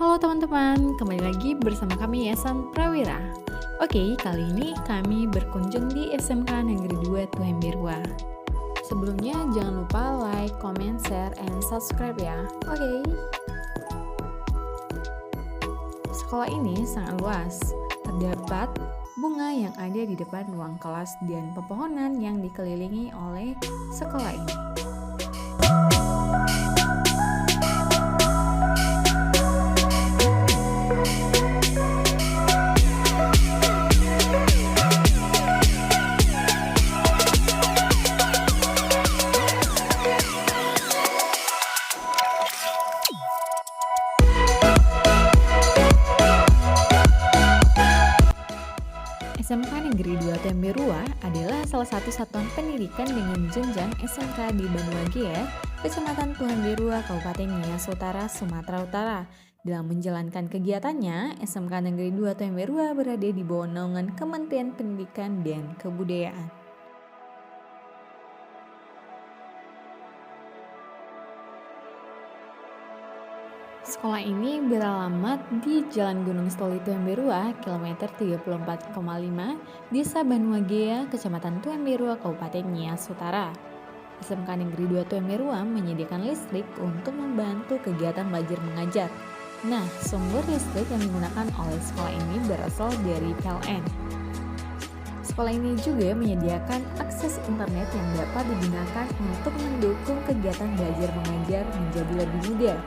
Halo teman-teman, kembali lagi bersama kami Yayasan Prawira. Oke, kali ini kami berkunjung di SMK Negeri 2 Tuhem Birua. Sebelumnya jangan lupa like, comment, share, and subscribe ya. Oke. Sekolah ini sangat luas. Terdapat bunga yang ada di depan ruang kelas dan pepohonan yang dikelilingi oleh sekolah ini. SMK Negeri 2 Tuhem Birua adalah salah satu satuan pendidikan dengan jenjang SMK di Banuagia, Kecamatan Tuhem Birua, Kabupaten Nias Utara, Sumatera Utara. Dalam menjalankan kegiatannya, SMK Negeri 2 Tuhem Birua berada di bawah naungan Kementerian Pendidikan dan Kebudayaan. Sekolah ini beralamat di Jalan Gunung Stoli Tuhem Birua, kilometer 34,5, Desa Banuagia, Kecamatan Tuhem Birua, Kabupaten Nias Utara. SMK Negeri 2 Tuhem Birua menyediakan listrik untuk membantu kegiatan belajar mengajar. Nah, sumber listrik yang digunakan oleh sekolah ini berasal dari PLN. Sekolah ini juga menyediakan akses internet yang dapat digunakan untuk mendukung kegiatan belajar mengajar menjadi lebih mudah.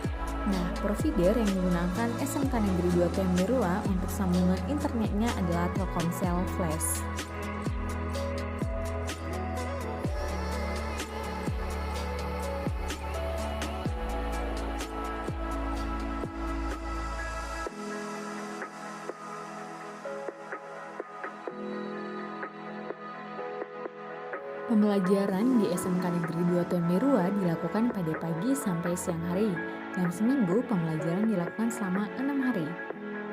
Nah, provider yang digunakan SMK Negeri 2 Tuhem Birua untuk sambungan internetnya adalah Telkomsel Flash. Pembelajaran di SMK Negeri 2 Tuhem Birua dilakukan pada pagi sampai siang hari. Dalam seminggu, pembelajaran dilakukan selama 6 hari.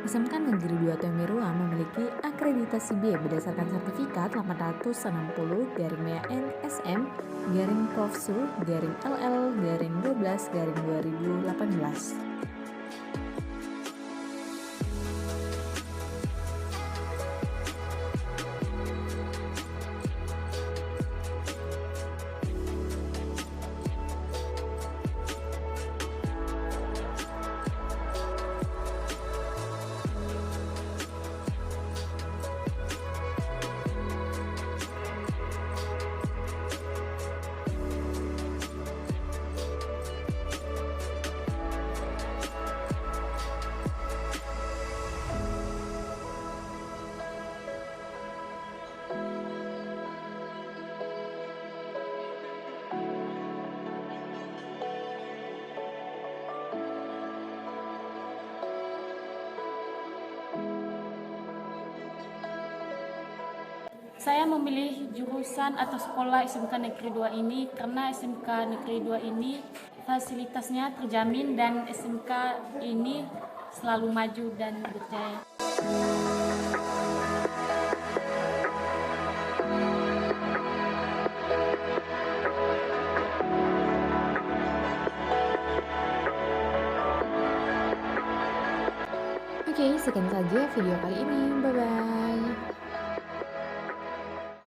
SMK Negeri 2 Tuhem Birua memiliki akreditasi B berdasarkan sertifikat 890-Profsu-LL-12-2018. Saya memilih jurusan atau sekolah SMK Negeri 2 ini karena SMK Negeri 2 ini fasilitasnya terjamin dan SMK ini selalu maju dan berjaya. Oke, sekian saja video kali ini. Bye-bye.